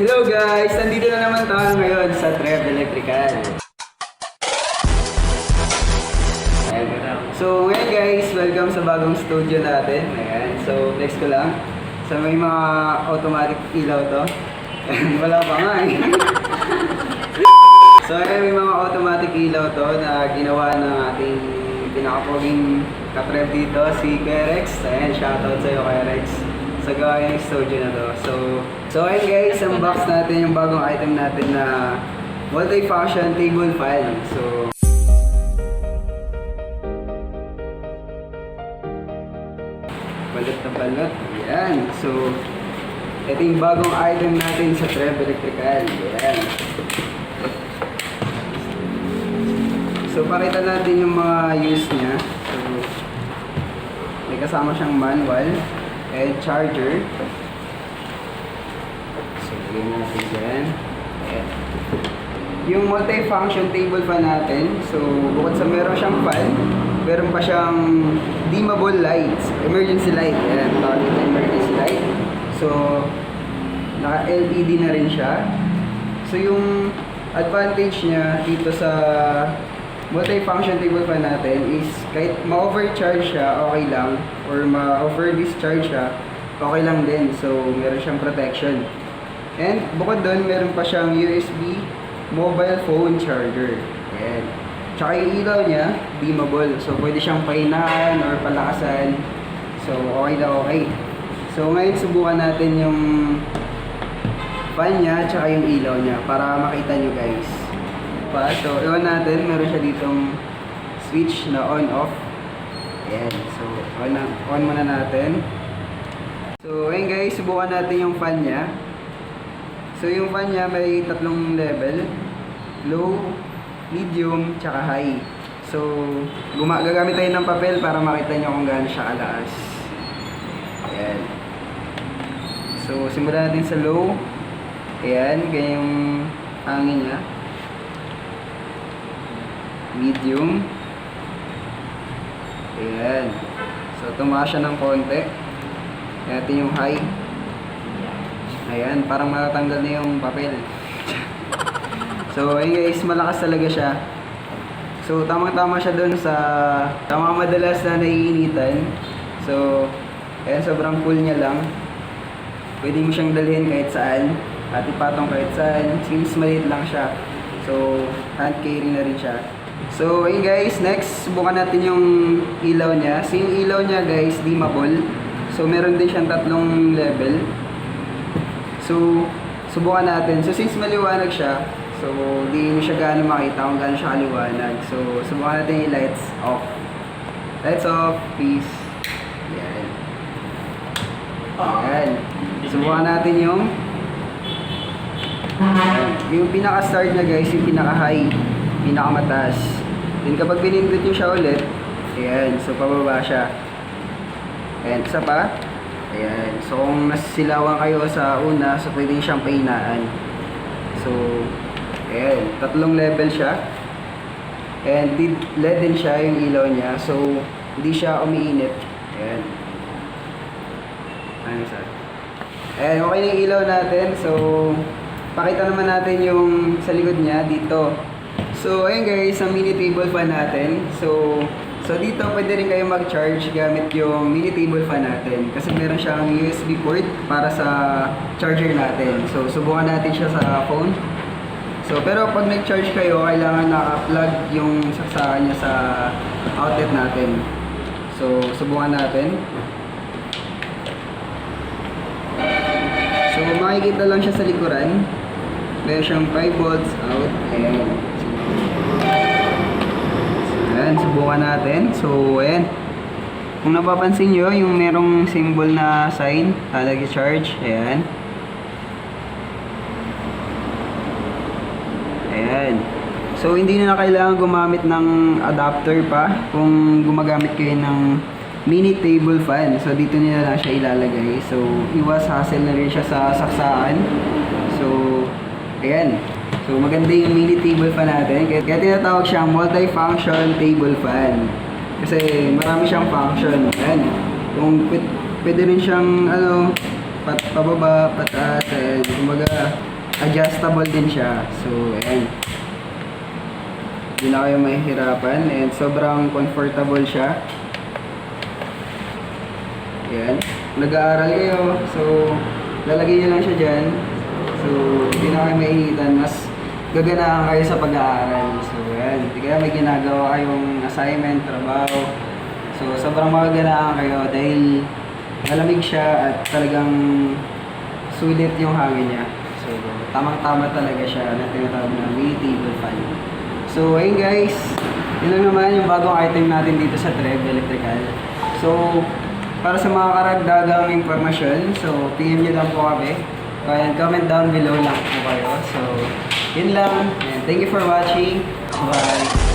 Hello guys! Nandito na naman tayo ngayon sa Trev Electrical. So ngayon guys, welcome sa bagong studio natin. Ayan. So flex ko lang. So may mga automatic ilaw to. Wala pa nga eh. So ayan, may mga automatic ilaw to na ginawa ng ating pinakapoging ka-Trev dito, si Rex. Ayan, shoutout sa'yo kay Rex. Sa gawa yung studio na to. So ayun guys, unbox natin yung bagong item natin na multi-function table fan. So balot na balot. Ayan. So ito yung bagong item natin sa Trev Electrical. Ayan. So pakita natin yung mga use niya. So may kasama siyang manual and charger. So lagyan natin dyan. Ayan. Yung multi-function table fan natin, so bukod sa meron siyang fan, meron pa siyang dimmable lights, emergency light. Ayan, tawag ito emergency light. So naka LED na rin siya. So yung advantage niya dito sa multi-function table fan natin is kahit ma-overcharge siya, okay lang, or ma-over-discharge siya, okay lang din. So meron siyang protection. And bukod doon, meron pa siyang USB mobile phone charger. Ayan. Tsaka yung ilaw niya, dimmable. So pwede siyang pahinaan or palakasan. So okay na okay. So ngayon subukan natin yung fan niya tsaka yung ilaw niya para makita nyo guys. So iwan natin, meron siya ditong switch na on-off. Ayan. So on muna natin. So ayun guys, subukan natin yung fan niya. So yung fan niya may tatlong level, low, medium, tsaka high. So gagamit tayo ng papel para makita nyo kung gaano siya kalakas. Ayan. So simulan natin sa low. Ayan, ganyan yung hangin niya. Medium. Ayan. So tumaas siya ng konti. Ayan yung high. Ayan, parang matatanggal na yung papel. So ayun guys, malakas talaga siya. So tamang-tama siya dun sa madalas na naiinitan. So ayan, sobrang cool niya lang. Pwede mo siyang dalhin kahit saan at ipatong kahit saan since maliit lang siya. So hand carry na rin siya. So ayun guys, next subukan natin yung ilaw niya. So yung ilaw niya guys, dimmable. So meron din siyang tatlong level. So subukan natin. So since maliwanag siya, so di mo siya gaano makita kung gaano siya kaliwanag. So subukan natin yung lights off. Lights off, peace. Ayan. Ayan. Subukan natin yung pinaka-start niya guys, yung pinaka-high, pinaka-mataas. Then kapag pinindot nyo siya ulit, ayan, so pababa siya. Ayan, isa pa. Ayan, so kung nasisilawan kayo sa una, so pwede siyang pahinaan. So, ayan, tatlong level siya. And LED din siya yung ilaw niya, so hindi siya umiinit. Ayan. Ayan, sir. Ayan, okay na yung ilaw natin. So, pakita naman natin yung sa likod niya dito. So ayun guys, ang mini table fan natin. So dito pwede rin kayo mag-charge gamit yung mini table fan natin kasi meron siyang USB port para sa charger natin. So subukan natin siya sa phone. So pero pag nag-charge kayo, kailangan naka-plug yung saksakan niya sa outlet natin. So subukan natin. So makikita lang siya sa likuran. Meron siyang 5 volts out. Ayan. Ayan, subukan natin. So, ayan. Kung napapansin nyo, yung merong symbol na sign, talaga charge. Ayan. Ayan. So, hindi na kailangan gumamit ng adapter pa kung gumagamit kayo ng mini table fan. So, dito nila lang siya ilalagay. So, iwas hassle na rin siya sa saksaan. So, ayan. So maganda yung mini table fan natin. Kaya tinatawag siyang multi-function table fan. Kasi marami siyang function. Ayan. Kung pwede rin siyang pababa, pataas. Kumbaga adjustable din siya. So, ayan. Hindi na kayo mahihirapan. And sobrang comfortable siya. Ayan. Nag-aaral kayo. So, lalagay nyo lang siya dyan. So, hindi na kayo maihitan. Mas gaganahan kayo sa pag-aaral. So, ayan. Hindi kaya may ginagawa kayong assignment, trabaho. So, sobrang magaganahan kayo dahil malamig siya at talagang sulit yung hangin niya. So, tamang-tama talaga siya na tinatawag na mini table fan. So, ayun guys. Yun lang naman yung bagong item natin dito sa Trev Electrical. So, para sa mga karagdagang informasyon, so, PM nyo lang po kami. Kaya comment down below lang po kayo. So, yun lang. And thank you for watching. Bye!